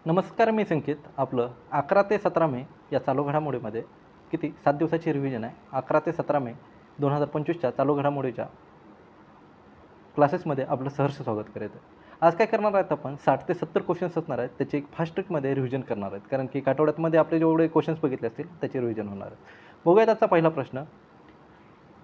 नमस्कार, मी संकेत. आपलं 11 ते 17 मे या चालू घडामोडीमध्ये किती 7 दिवसाची रिव्हिजन आहे. 11 ते 17 मे 2025च्या चालू घडामोडीच्या क्लासेसमध्ये आपलं सहर्ष स्वागत करायचं आहे. आज काय करणार आहेत आपण 60 ते 70 क्वेश्चन्स असणार आहेत. त्याची एक फास्ट ट्रिकमध्ये रिव्हिजन करणार आहेत. कारण की आठवड्यामध्ये आपले जेवढे क्वेश्चन्स बघितले असतील त्याची रिव्हिजन होणार आहे. बघूयात आजचा पहिला प्रश्न.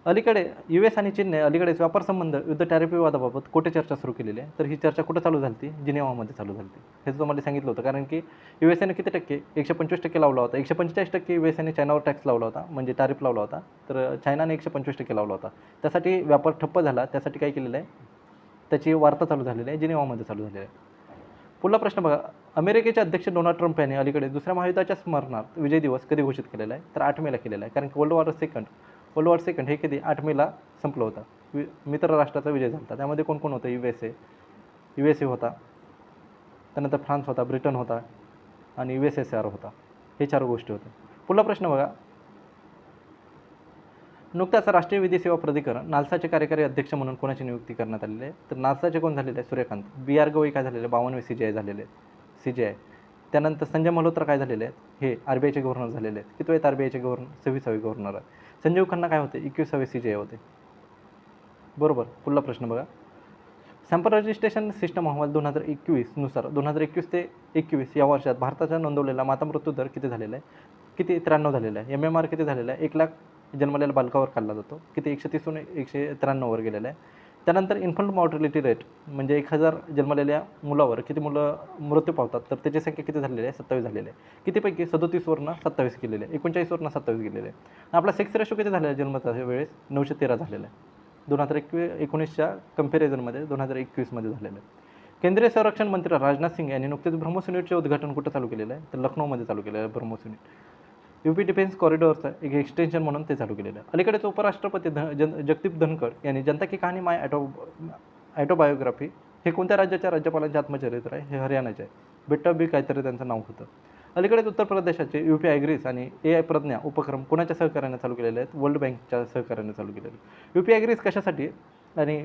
अलीकडे US आणि चीनने अलीकडेच व्यापार संबंध युद्ध टॅरिफ विवादाबाबत कुठे चर्चा सुरू केलेली आहे? तर ही चर्चा कुठं चालू झाली होती? जिनेवामध्ये चालू झाली होती. हे तुम्हाला सांगितलं होतं. कारण की USAने किती टक्के 125% लावला होता. 145% USAने चायनावर टॅक्स लावला होता, म्हणजे टॅरिफ लावला होता. तर चायनाने 125% लावला होता. त्यासाठी व्यापार ठप्प झाला. त्यासाठी काय केलेलं आहे, त्याची वार्ता चालू झालेली आहे, जिनेवामध्ये चालू झालेली आहे. पुढला प्रश्न बघा. अमेरिकेचे अध्यक्ष डोनाल्ड ट्रम्प यांनी अलीकडे दुसऱ्या महायुद्धाच्या स्मरणार्थ विजय दिवस कधी घोषित केलेला आहे? तर 8 मेला केलेला आहे. कारण की वर्ल्ड वॉर सेकंड हे कधी 8 मेला संपलं होतं. मित्र राष्ट्राचा विजय झाला होता. त्यामध्ये कोण कोण होतं? USA होता, त्यानंतर फ्रान्स होता, ब्रिटन होता आणि USSR होता. हे 4 गोष्टी होत्या. पुढला प्रश्न बघा. नुकत्याच राष्ट्रीय विधी सेवा प्राधिकरण नालसाचे कार्यकारी अध्यक्ष म्हणून कोणाची नियुक्ती करण्यात आलेली आहे? तर नालसाचे कोण झालेले आहे? सूर्यकांत. BR गवई काय झालेले? 52वे CGI झालेले आहेत, CGI. त्यानंतर संजय मल्होत्रा काय झालेले आहेत? हे RBIचे गव्हर्नर झालेले आहेत. किती आहेत RBIचे गव्हर्नर? 26वे गव्हर्नर आहे. संजीव खन्ना काय होते? 21वे CGI होते. बरोबर. पुढला प्रश्न बघा. सॅम्पल रजिस्ट्रेशन सिस्टम अहवाल 2021 नुसार 2021 ते 21 या वर्षात भारताचा नोंदवलेला माता मृत्यू दर किती झालेला आहे? किती? 93 झालेला आहे. MMR किती झालेला आहे? 1 लाख जन्मलेल्या बालकावर काढला जातो. किती? 130 193वर गेलेला आहे. त्यानंतर इन्फंट मॉर्टॅलिटी रेट म्हणजे 1000 जन्मलेल्या मुलावर किती मुलं मृत्यू पावतात? तर त्याची संख्या किती झालेली आहे? 27 झालेली आहे. कितीपैकी? 37वरनं 27 गेलेले आहे. 39वरनं 27 गेलेले आहे. आपला सेक्स रेशो किती झालेला आहे जन्माच्या वेळेस? 913 झालेला आहे. 2019च्या कंपॅरिझनमध्ये 2021मध्ये झालेलं आहे. केंद्रीय संरक्षण मंत्री राजनाथ सिंग यांनी नुकतेच ब्रह्मोस युनिटचे उद्घाटन कुठं चालू केलेलं आहे? तर लखनौमध्ये चालू केलेलं आहे ब्रह्मोस युनिट. UP डिफेन्स कॉरिडॉरचं एक एक्सटेन्शन म्हणून ते चालू केलेलं आहे. अलीकडेच उपराष्ट्रपती जगदीप धनखड यांनी जनता की कहाणी माय ॲटोबायोग्राफी हे कोणत्या राज्याच्या राज्यपालांचे आत्मचरित्र आहे? हे हरियाणाचे आहे. बिट्टा बी काहीतरी त्यांचं नाव होतं. अलीकडेच उत्तर प्रदेशाचे UP ॲग्रीस आणि AI प्रज्ञा उपक्रम कोणाच्या सहकार्याने चालू केलेले आहेत? वर्ल्ड बँकच्या सहकार्याने चालू केलेले आहेत. UP ॲग्रीस कशासाठी आणि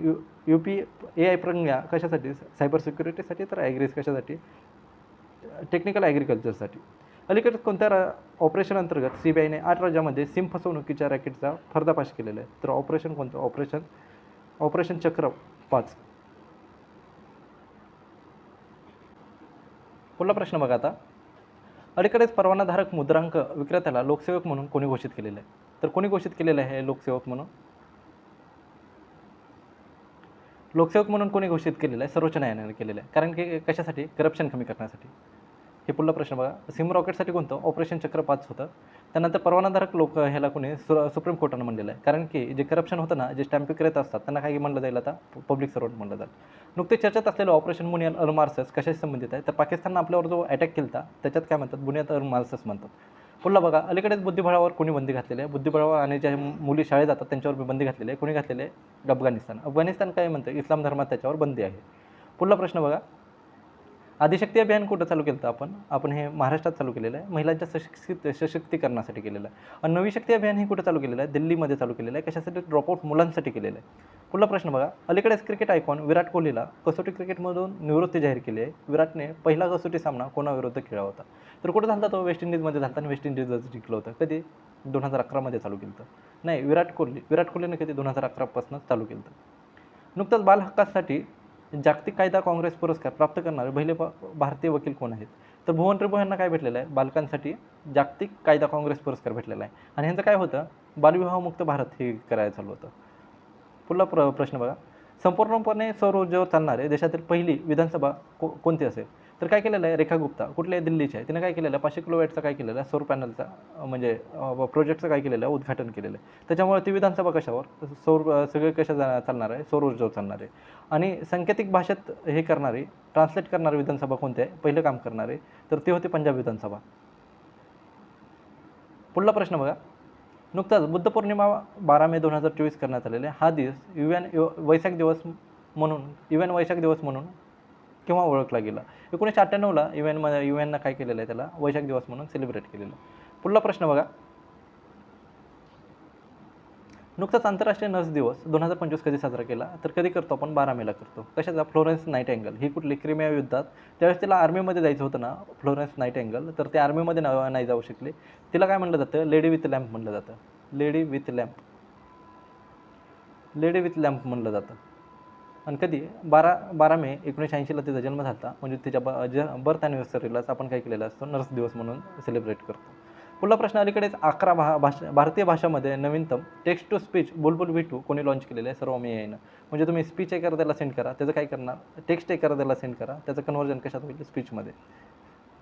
UP AI प्रज्ञा कशासाठी? सायबर सिक्युरिटीसाठी. तर ॲग्रीस कशासाठी? टेक्निकल ॲग्रिकल्चरसाठी. अलीकडेच कोणत्या ऑपरेशन अंतर्गत CBIने 8 राज्यामध्ये सिम फसवणुकीच्या रॅकेटचा पर्दाफाश केलेला आहे? तर ऑपरेशन कोणतं? ऑपरेशन चक्र 5. पुढला प्रश्न बघा आता. अलीकडेच परवानाधारक मुद्रांक विक्रेत्याला लोकसेवक म्हणून कोणी घोषित केलेलं आहे? तर कोणी घोषित केलेलं आहे लोकसेवक म्हणून? लोकसेवक म्हणून कोणी घोषित केलेलं आहे? सर्वोच्च न्यायालयाने केलेलं आहे. कारण की कशासाठी? करप्शन कमी करण्यासाठी. हे पुढला प्रश्न बघा. सिम रॉकेटसाठी कोणतं? ऑपरेशन चक्र 5 होतं. त्यानंतर परवानाधारक लोक ह्याला कोणी? सुप्रीम कोर्टानं म्हणलेलं आहे. कारण की जे करप्शन होतं ना, जे स्टॅम्प विक्रेता असतात त्यांना काय म्हणलं जाईल आता? पब्लिक सर्वंट म्हणलं जाईल. नुकतेच चर्चेत असलेलं ऑपरेशन बुनियाद अल मार्सस कशाशी संबंधित आहे? तर पाकिस्ताननं आपल्यावर जो अटॅक केला होता त्याच्यात काय म्हणतात? बुनियाद अल मार्सस म्हणतात. पुढला बघा. अलीकडेच बुद्धिबळावर कोणी बंदी घातलेली आहे? बुद्धिबळावर आणि ज्या मुली शाळेत जातात त्यांच्यावर बंदी घातलेली आहे. कोणी घातलेली आहे? अफगाणिस्तान काय म्हणतं? इस्लाम धर्मात त्याच्यावर बंदी आहे. पुढला प्रश्न बघा. आदिशक्ती अभियान कुठं चालू केलं होतं आपण हे महाराष्ट्रात चालू केलेलं आहे. महिलांच्या सशक्तीकरणासाठी केलेलं आहे. आणि नवी शक्ती अभियान हे कुठं चालू केलेलं आहे? दिल्लीमध्ये चालू केलेलं आहे. कशासाठी? ड्रॉपआउट मुलांसाठी केलेलं आहे. पुढला प्रश्न बघा. अलीकडेच क्रिकेट आयकॉन विराट कोहलीला कसोटी क्रिकेटमधून निवृत्ती जाहीर केली आहे. विराटने पहिला कसोटी सामना कोणाविरुद्ध खेळला होता? तर कुठं झाला तो? वेस्ट इंडिजमध्ये झाला आणि वेस्ट इंडिजच जिंकलं होतं. कधी? 2011मध्ये चालू केलं होतं. नाही, विराट कोहलीने कधी? 2011पासून चालू केलं होतं. नुकताच बाल हक्कासाठी जागतिक कायदा काँग्रेस पुरस्कार प्राप्त करणारे पहिले भारतीय वकील कोण आहेत? तर भुवन त्रिभुवन यांना काय भेटलेलं आहे? बालकांसाठी जागतिक कायदा काँग्रेस पुरस्कार भेटलेला आहे. आणि ह्यांचं काय होतं? बालविवाहमुक्त भारत हे करायला चालू होतं. पुढला प्रश्न बघा. संपूर्णपणे सौर ऊर्जेवर चालणारे देशातील पहिली विधानसभा कोणती असेल? तर काय केलेलं आहे? रेखा गुप्ता. कुठल्या? दिल्लीची आहे. तिने काय केलेलं आहे? 500 किलोवॅटचं काय केलेलं आहे? सौर पॅनलचा म्हणजे प्रोजेक्टचं काय केलेलं आहे? उद्घाटन केलेलं आहे. त्याच्यामुळे ती विधानसभा कशावर? सगळे कशा चालणार आहे? सौर ऊर्जेवर चालणार आहे. आणि सांकेतिक भाषेत हे करणारी, ट्रान्सलेट करणारी विधानसभा कोणती आहे? पहिलं काम करणारे, तर ती होती पंजाब विधानसभा. पुढला प्रश्न बघा. नुकताच बुद्ध पौर्णिमा 12 मे 2024 करण्यात आलेला आहे. हा दिवस वैशाख दिवस म्हणून केव्हा ओळखला गेला? 1998ला युएननं काय केलेलं आहे? त्याला वैशाख दिवस म्हणून सेलिब्रेट केलेलं आहे. पुढला प्रश्न बघा. नुकताच आंतरराष्ट्रीय नर्स दिवस 2025 कधी साजरा केला तर कधी करतो आपण 12 मेला करतो. कशाचा? फ्लोरेन्स नाईटिंगेल ही कुठली? क्रिमिया युद्धात त्यावेळेस तिला आर्मीमध्ये जायचं होतं ना फ्लोरेन्स नाईटिंगेल, तर ते आर्मीमध्ये नाही जाऊ शकली. तिला काय म्हणलं जातं? लेडी विथ लॅम्प म्हणलं जातं. लेडी विथ लॅम्प म्हणलं जातं. आणि कधी? 12 मे 1980ला तिचा जन्म झाला. म्हणजे तिच्या बर्थ ॲनिव्हर्सरीलाच आपण काय केलेलं असतो? नर्स दिवस म्हणून सेलिब्रेट करतो. पुढला प्रश्न, अलीकडेच 11 भारतीय भाषामध्ये नवीनतम text to speech Bulbul V2 कोणी लॉन्च केलेलं आहे? सर्व मी येईन. म्हणजे तुम्ही स्पीच एखाद्याला त्याला सेंड करा, त्याचं काय करणार? टेक्स्ट एखाद्याला त्याला सेंड करा, त्याचं कन्व्हर्जन कशात होईल? स्पीचमध्ये.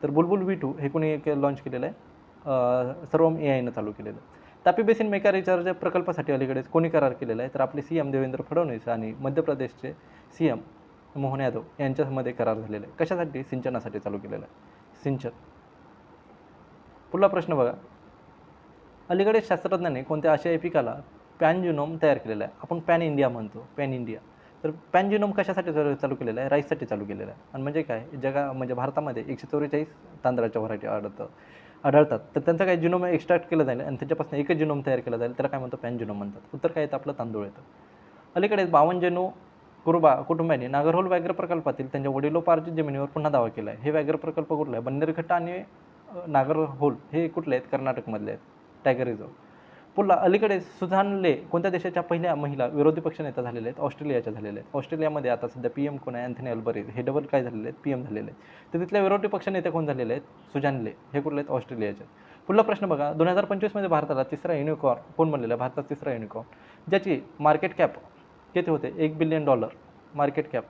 तर बुलबुल V2 हे कोणी लॉन्च केलेलं आहे? सर्वम AIनं चालू केलेलं आहे. तापी बेसिन मेगा रिचार्ज प्रकल्पासाठी अलीकडेच कोणी करार केलेला आहे? तर आपले CM देवेंद्र फडणवीस आणि मध्य प्रदेशचे CM मोहन यादव यांच्यामध्ये करार झालेला आहे. कशासाठी? सिंचनासाठी चालू केलेलं आहे. सिंचन. पुढला प्रश्न बघा, अलीकडे शास्त्रज्ञांनी कोणत्या आशियाई पिकाला पॅन जिनोम तयार केलेला आहे? आपण पॅन इंडिया म्हणतो, पॅन इंडिया. तर पॅन जिनोम कशासाठी चालू केलेलं आहे? राईससाठी चालू केलेलं आहे. आणि म्हणजे काय? म्हणजे भारतामध्ये 144 तांदळाच्या व्हरायटी आढळतात. तर त्यांचं काय जिनोम एक्स्ट्रॅक्ट केलं जाईल आणि त्याच्यापासून एकच जिनोम तयार केला जाईल, त्याला काय म्हणतो? पॅन जिनोम म्हणतात. उत्तर काय येतं? आपलं तांदूळ येतं. अलीकडेच 52 जेनू कुटुंबांनी नागरहोल व्याघ्र प्रकल्पातील त्यांच्या वडिलोपार्जित जमिनीवर पुन्हा दावा केला आहे. हे व्याघ्र प्रकल्प कुठला आहे? बन्नेरघट्टा आणि नागरहोल हे कुठले आहेत? कर्नाटकमधले आहेत. Tiger reserve. पुढला, अलीकडे सुझान ले कोणत्या देशाच्या पहिल्या महिला विरोधी पक्षनेता झालेल्या आहेत? ऑस्ट्रेलियाच्या झालेल्या आहेत. ऑस्ट्रेलियामध्ये आता सध्या PM कोण आहे? अँथनी अल्बनीझ. हे डबल काय झालेले आहेत? PM झालेले आहेत. तर तिथल्या विरोधी पक्षनेते कोण झालेले आहेत? सुझान ले. हे कुठले आहेत? ऑस्ट्रेलियाचे. पुढला प्रश्न बघा, 2025 भारताला तिसरा युनिकॉर्न कोण बनलेला आहे? भारतात तिसरा युनिकॉर्न, ज्याची मार्केट कॅप किती होते? $1 बिलियन मार्केट कॅप.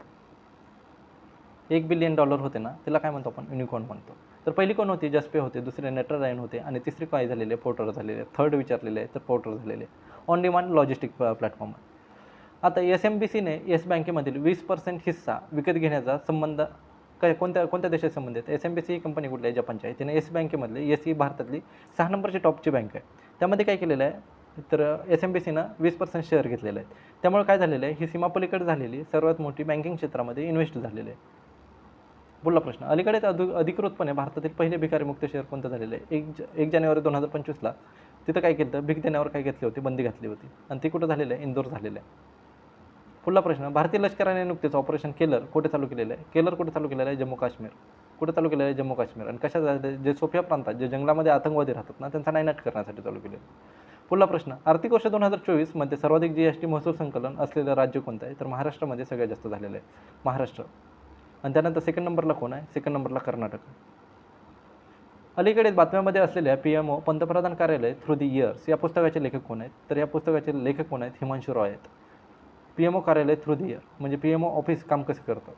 $1 बिलियन होते ना, त्याला काय म्हणतो आपण? युनिकॉर्न म्हणतो. तर पहिली कोण होती? जस्पे होते, दुसरे नेटरलाईन होते आणि तिसरी काय झालेले? पोर्टर झालेले. थर्ड विचारलेले आहे तर पोर्टर झालेले. On demand logistic platform. आता SMBCने येस बँकेमधील 20% हिस्सा विकत घेण्याचा संबंध कोणत्या देशाशी संबंध आहेत? SMBC ही कंपनी कुठली आहे? जपानची आहे. तिने येस बँकेमधले, येस ही भारतातली 6 नंबरची टॉपची बँक आहे. त्यामध्ये काय केलेलं आहे? तर SMBCनं 20% शेअर घेतलेले आहेत. त्यामुळे काय झालेलं आहे? ही सीमापलीकडे झालेली सर्वात मोठी बँकिंग क्षेत्रामध्ये इन्व्हेस्ट झालेली आहे. पुढला प्रश्न, अलीकडेच अधिकृतपणे भारतातील पहिले भिकारीमुक्त शहर कोणतं झालेलं आहे? 1 जानेवारी 2025ला तिथं काय केलं? भीक देण्यावर काय घेतली होती? बंदी घातली होती. आणि ती कुठं झालेलं आहे? इंदोर झालेलं आहे. पुढला प्रश्न, भारतीय लष्कराने नुकतेच ऑपरेशन केलर कुठे चालू केलेलं आहे? केलर कुठे चालू केलेलं आहे? जम्मू काश्मीर. कुठे चालू केलेलं आहे? जम्मू काश्मीर. आणि कशा जे सोफिया प्रांतात जे जंगलामध्ये आतंकवादी राहतात ना, त्यांचा नायनाट करण्यासाठी चालू केलेलं. पुढला प्रश्न, आर्थिक वर्ष 2024 मध्ये सर्वाधिक GST महसूल संकलन असलेलं राज्य कोणतं आहे? तर महाराष्ट्रामध्ये सगळ्यात जास्त झालेलं आहे. महाराष्ट्र. आणि त्यानंतर सेकंड नंबरला कोण आहे? सेकंड नंबरला कर्नाटक. अलीकडेच बातम्यामध्ये असलेल्या PMO पंतप्रधान कार्यालय थ्रू द इयर्स या पुस्तकाचे लेखक कोण आहेत? तर या पुस्तकाचे लेखक कोण आहेत? हिमांशू रॉय आहेत. PMO कार्यालय थ्रू द इयर म्हणजे PMO ऑफिस काम कसं करतं,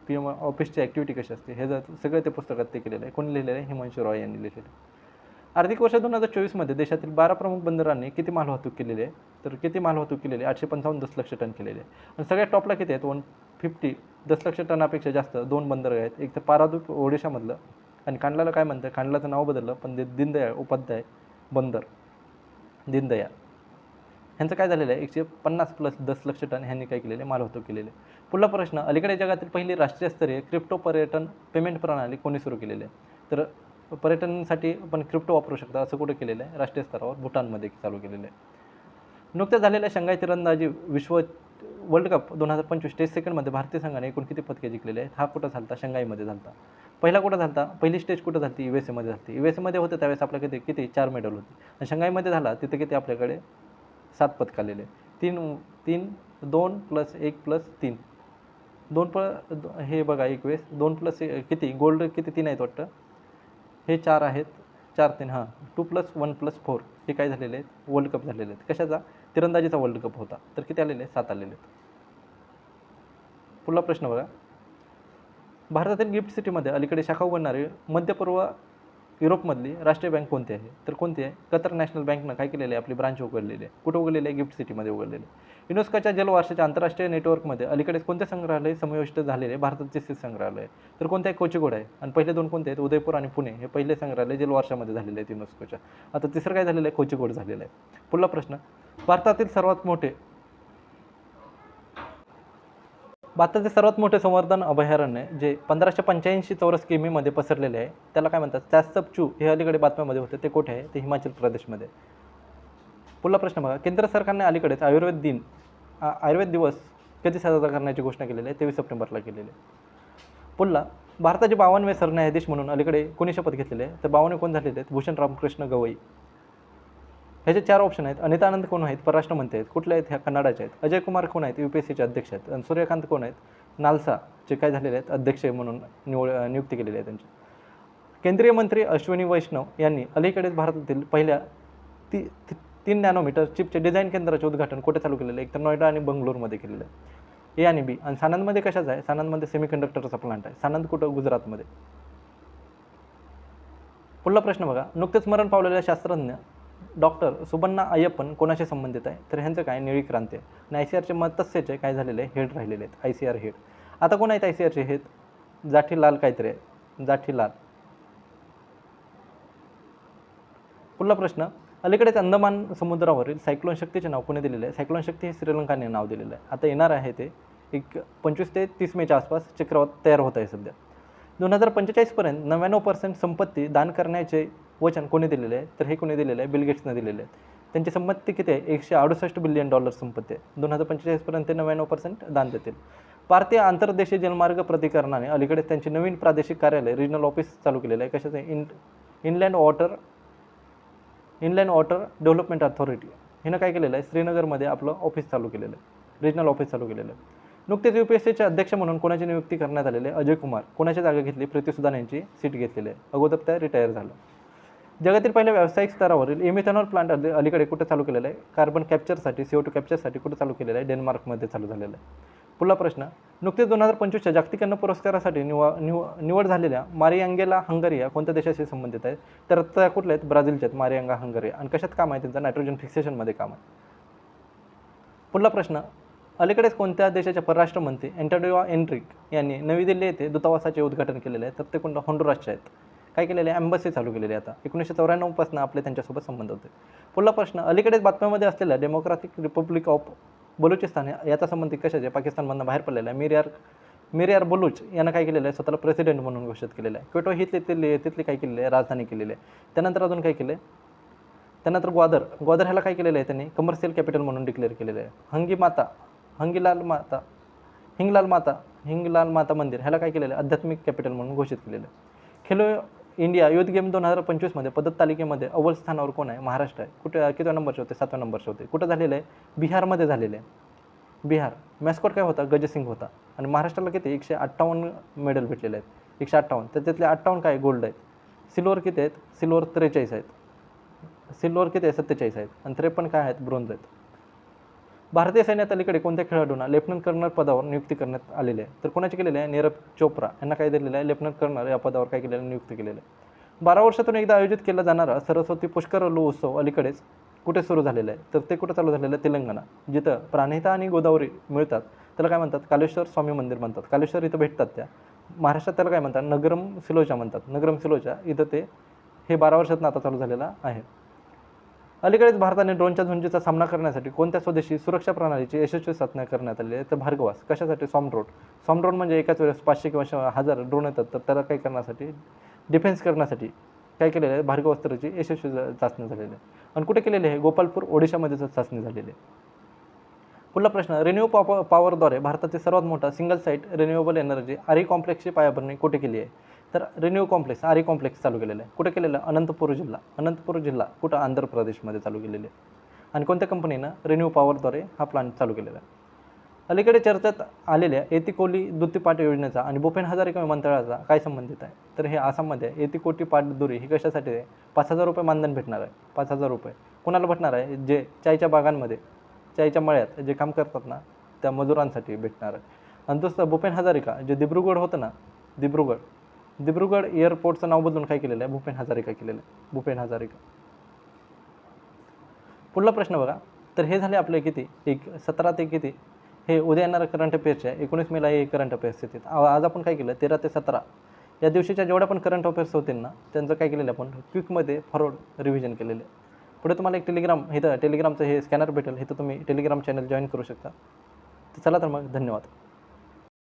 PMO ऑफिसची ॲक्टिव्हिटी कशी असते, हे सगळं ते पुस्तकात ते केलेलं आहे. कोणी लिहिलेलं आहे? हिमांशू रॉय यांनी लिहिलेलं आहे. आर्थिक वर्ष 2024 देशातील 12 प्रमुख बंदरांनी किती मालवाहतूक केलेली आहे? तर किती मालवाहतूक केलेली आहे? 855 दशलक्ष टन केलेली आहे. आणि सगळ्यात टॉपला किती आहेत? 150 दशलक्ष टनापेक्षा जास्त 2 बंदरं आहेत. एक तर पारादीप ओडिशामधलं आणि कांडलाला काय म्हणतं? कांडलाचं नाव बदललं पण ते दीनदयाळ उपाध्याय बंदर, दीनदयाळ ह्यांचं काय झालेलं आहे? 150 दशलक्ष टन ह्यांनी काय केलेलं आहे? मालवाहतूक केलेली आहे. पुढला प्रश्न, अलीकडे जगातील पहिली राष्ट्रीय स्तरीय क्रिप्टो पर्यटन पेमेंट प्रणाली कोणी सुरू केलेली आहे? तर पर्यटनासाठी आपण क्रिप्टो वापरू शकता असं कुठं केलेलं आहे? राष्ट्रीय स्तरावर भूटानमध्ये चालू केलेलं आहे. नुकत्याच झालेल्या शंघाई तिरंदाजी वर्ल्ड कप 2025 टेस्ट सेकंडमध्ये भारतीय संघाने एकूण किती पदके जिंकलेले आहेत? हा कुठं झालता? शंघाईमध्ये झालता. पहिला कुठं झालता? पहिली स्टेज कुठं झाली? USA झाली. USA होतं त्यावेळेस आपल्या किती 4 मेडल होती. आणि शंघाईमध्ये झाला तिथे किती आपल्याकडे 7 पदक आलेले. 2 + 1 + 3 हे बघा 21 2 + किती गोल्ड किती 3 आहेत वाटतं, हे 4 आहेत, 4 3 हां 2 + 1 + 4 हे काय झालेले आहेत? वर्ल्ड कप झालेले आहेत. कशाचा? तिरंदाजीचा वर्ल्ड कप होता. तर किती आलेले आहेत? 7 आलेले आहेत. पुढला प्रश्न बघा, भारतातील गिफ्ट सिटीमध्ये अलीकडे शाखा उघडणारी मध्यपूर्व युरोपमधली राष्ट्रीय बँक कोणती आहे? तर कोणती आहे? कतर नॅशनल बँकनं काय केलेलं आहे? आपली ब्रांच उघडलेली आहे. कुठं उघडलेली आहे? गिफ्ट सिटीमध्ये उघडलेली आहे. युनेस्कोच्या जलवारशाच्या आंतरराष्ट्रीय नेटवर्कमध्ये अलीकडेच कोणते संग्रहालय समाविष्ट झालेले आहे? भारताचे 30 संग्रहालय. तर कोणते आहे? कोचिकोड आहे. आणि पहिले 2 कोणते आहेत? उदयपूर आणि पुणे हे पहिले संग्रहालय जलवारशामध्ये झालेले आहेत युनेस्कोच्या. आता तिसरं काय झालेलं आहे? कोचिकोड झालेलं आहे. पुढला प्रश्न, भारताचे सर्वात मोठे संवर्धन अभयारण्य जे 1585 चौरस किमीमध्ये पसरलेले आहे त्याला काय म्हणतात? चासप चू हे अलीकडे बातम्यामध्ये होते ते कुठे आहे? ते हिमाचल प्रदेशमध्ये. पुढला प्रश्न बघा, केंद्र सरकारने अलीकडेच आयुर्वेद दिवस कधी साजरा करण्याची घोषणा केलेली आहे? 23 सप्टेंबरला केलेली आहे. पुढला, भारताचे 52वे सरन्यायाधीश म्हणून अलीकडे कोणी शपथ घेतलेले आहे? तर 52 कोण झालेले आहेत? भूषण रामकृष्ण गवई. ह्याचे 4 ऑप्शन आहेत. अनिता आनंद कोण आहेत? परराष्ट्र मंत्री आहेत. कुठले आहेत? ह्या कन्नडाचे आहेत. अजय कुमार कोण आहेत? UPSCचे अध्यक्ष आहेत. आणि सूर्यकांत कोण आहेत? नालसा जे काय झालेले आहेत अध्यक्ष म्हणून नियुक्ती केलेली आहे त्यांची. केंद्रीय मंत्री अश्विनी वैष्णव यांनी अलीकडेच भारतातील पहिल्या 3 नॅनोमीटर चिपचे डिझाईन केंद्राचे उद्घाटन कुठे चालू केलेलं आहे? एक तर नोएडा आणि बंगलोरमध्ये केलेलं आहे. ए आणि बी. आणि सानंदमध्ये कशाचं आहे? सानंदमध्ये सेमीकंडक्टरचा प्लांट आहे. सानंद कुठं? गुजरातमध्ये. पुढला प्रश्न बघा, नुकतेच मरण पावलेल्या शास्त्रज्ञ डॉक्टर सुबन्ना अय्यप्पन कोणाशी संबंधित आहे? तर ह्यांचं काय? निळी क्रांती आहे. आणि ICRचे मत्स्यचे काय झालेले आहे? हेड राहिलेले आहेत. ICR head. आता कोण आहेत ICRचे हेड? जाठीलाल काहीतरी आहे. जाठीलाल. पुढला प्रश्न, अलीकडेच अंदमान समुद्रावरील सायक्लोन शक्तीचे नाव कोणी दिलेले आहे? सायक्लोन शक्ती हे श्रीलंकाने नाव दिलेलं आहे. आता येणार आहे ते एक 25 ते 30 मेच्या आसपास चक्रवात तयार होत आहे सध्या. 2045पर्यंत 99% संपत्ती दान करण्याचे वचन कोणी दिलेले आहे? तर हे कोणी दिलेलं आहे? बिल गेट्सने दिलेले आहे. त्यांची संपत्ती किती आहे? $168 बिलियन संपत्ती आहे. 2045पर्यंत ते 99% दान देतील. भारतीय आंतरदेशीय जलमार्ग प्राधिकरणाने अलीकडेच त्यांचे नवीन प्रादेशिक कार्यालय रिजनल ऑफिस चालू केलेलं आहे. कशाचं? Inland water development authority. हिनं काय केलेलं आहे? श्रीनगरमध्ये आपलं ऑफिस चालू केलेलं आहे. रिजनल ऑफिस चालू केलेलं आहे. नुकतेच UPSCचे अध्यक्ष म्हणून कोणाची नियुक्ती करण्यात आलेली आहे? अजय कुमार. कोणाची जागा घेतली? प्रीती सुदान यांची सीट घेतलेली आहे. अगोदर त्या रिटायर झालं. जगातील पहिल्या व्यावसायिक स्तरावरील इमिथेनॉल प्लांट अलीकडे कुठे चालू केलेलं आहे? कार्बन कॅप्चरसाठी, CO2 कॅप्चरसाठी कुठे चालू केलेलं आहे? डेन्मार्कमध्ये चालू झालेलं आहे. पुढला प्रश्न, नुकतेच 2025च्या जागतिक अन्न पुरस्कारासाठी निवड झालेल्या मारियांगेला हंगरिया कोणत्या देशाशी संबंधित आहेत? तर त्या कुठल्या आहेत? ब्राझीलच्या आहेत मारियांगा हंगरिया. आणि कशात काम आहे त्यांचं? नायट्रोजन फिक्सेशनमध्ये काम आहे. पुढला प्रश्न, अलीकडेच कोणत्या देशाच्या परराष्ट्र मंत्री अँटोनियो एनरिक यांनी नवी दिल्ली येथे दूतावासाचे उद्घाटन केलेले आहे? तर ते कोणत्या? होंडुरासचे आहेत. काय केलेले आहे? एम्बसी चालू केलेली आहे. आता 1994 पासून आपले त्यांच्यासोबत संबंध होते. पुढला प्रश्न, अलीकडेच बातम्यामध्ये असलेल्या डेमोक्रॅटिक रिपब्लिक ऑफ बलुचिस्तान याचा संबंध कशाचे? पाकिस्तानमधून बाहेर पडलेला आहे. मिरयार बलूच यांना काय केलेलं आहे? स्वतःला प्रेसिडेंट म्हणून घोषित केलेलं आहे. क्वेटो ही तिथली काय केलेली आहे? राजधानी केलेली आहे. त्यानंतर अजून काय केलं? त्यानंतर ग्वादर ह्याला काय केलेलं आहे त्यांनी? कमर्शियल कॅपिटल म्हणून डिक्लेअर केलेलं आहे. हिंगलाल माता मंदिर ह्याला काय केलेलं आहे? आध्यात्मिक कॅपिटल म्हणून घोषित केलेलं आहे. खेलो इंडिया युथ गेम 2025मध्ये पदक तालिकेमध्ये अव्वल स्थानावर कोण आहे? महाराष्ट्र आहे. कुठे? कितव्या नंबरचे होते? 7व्या नंबरचे होते. कुठं झालेलं आहे? बिहारमध्ये झालेलं आहे. बिहार. मॅस्कॉट काय होता? गजसिंग होता. आणि महाराष्ट्राला किती? 158 मेडल भेटलेले आहेत. 158. तर त्यातले 58 काय? गोल्ड आहेत. सिल्वर किती आहेत? सिल्वर 43 आहेत. सिल्वर किती आहे? 47 आहेत. आणि 53 काय आहेत? ब्रोंज आहेत. भारतीय सैन्यात अलीकडे कोणत्या खेळाडूंना लेफ्टनंट कर्नल पदावर नियुक्ती करण्यात आलेली आहे? तर कोणाची केलेली आहे? नीरज चोप्रा यांना काय दिलेलं आहे? लेफ्टनंट कर्नल या पदावर काय केलेलं? नियुक्ती केलेलं आहे. 12 वर्षातून एकदा आयोजित केला जाणारा सरस्वती पुष्कर उत्सव अलीकडेच कुठे सुरू झालेलं आहे? तर ते कुठं चालू झालेलं आहे? तेलंगणा. जिथं प्राणहिता आणि गोदावरी मिळतात त्याला काय म्हणतात? कालेश्वर स्वामी मंदिर म्हणतात. कालेश्वर इथं भेटतात त्या. महाराष्ट्रात त्याला काय म्हणतात? नगरम सिलोचा म्हणतात. नगरम सिलोचा इथं हे 12 वर्षातून आता चालू झालेलं आहे. अलीकडेच भारताने ड्रोनच्या झुंजीचा सामना करण्यासाठी कोणत्या स्वदेशी सुरक्षा प्रणालीची यशस्वी चाचण्या करण्यात आली आहे? तर भार्गवास. कशासाठी? सॉम ड्रोन म्हणजे एकाच वेळेस 500 किंवा 1000 ड्रोन येतात. तर त्याला काय करण्यासाठी? डिफेन्स करण्यासाठी काय केलेलं आहे? भार्गवास्त्राची यशस्वी चाचणी झालेली आहे. आणि कुठे केलेली आहे? गोपालपूर ओडिशामध्ये चाचणी झालेली आहे. पुढला प्रश्न, रिन्यू पॉवरद्वारे भारतातील सर्वात मोठा सिंगल साईट रिन्युएबल एनर्जी आरी कॉम्प्लेक्सची पायाभरणी कुठे केली आहे? तर आरी कॉम्प्लेक्स चालू केलेलं आहे. कुठे केलेलं? अनंतपूर जिल्हा कुठं? आंध्र प्रदेशमध्ये चालू केलेले आहे. आणि कोणत्या कंपनीनं रिन्यू पॉवरद्वारे हा प्लांट चालू केलेला आहे? अलीकडे चर्चेत आलेल्या एतिकोली दुत्तीपाट योजनेचा आणि भूपेन हजारिका विमानतळाचा काय संबंधित आहे? तर हे आसाममध्ये आहे. एतिकोटी पाटदुरी ही कशासाठी आहे? 5000 रुपये मानधन भेटणार आहे. 5000 रुपये कोणाला भेटणार आहे? जे चायच्या बागांमध्ये, चायच्या मळ्यात जे काम करतात ना त्या मजुरांसाठी भेटणार आहे. आणि दुसरं भूपेन हजारिका जे दिब्रुगड होतं ना, दिब्रुगड एअरपोर्टचं नाव बदलून काय केलेलं आहे? भूपेन हजारिका केलेलं आहे. भूपेन हजारिका. पुढला प्रश्न बघा, तर हे झाले आपले किती? 17 ते किती? हे उद्या येणारं करंट अफेअर्सचे आहे. 19 मेला हे करंट अफेअर्स येतात. आज आपण काय केलं? 13 ते 17 या दिवशीच्या जेवढ्या पण करंट अफेअर्स होतील ना त्यांचं काय केलेलं आपण क्विकमध्ये फॉरवर्ड रिव्हिजन केलेलं आहे. पुढे तुम्हाला एक टेलिग्रामचं हे स्कॅनर भेटेल. हे तर तुम्ही टेलिग्राम चॅनल जॉईन करू शकता. तर चला तर मग धन्यवाद.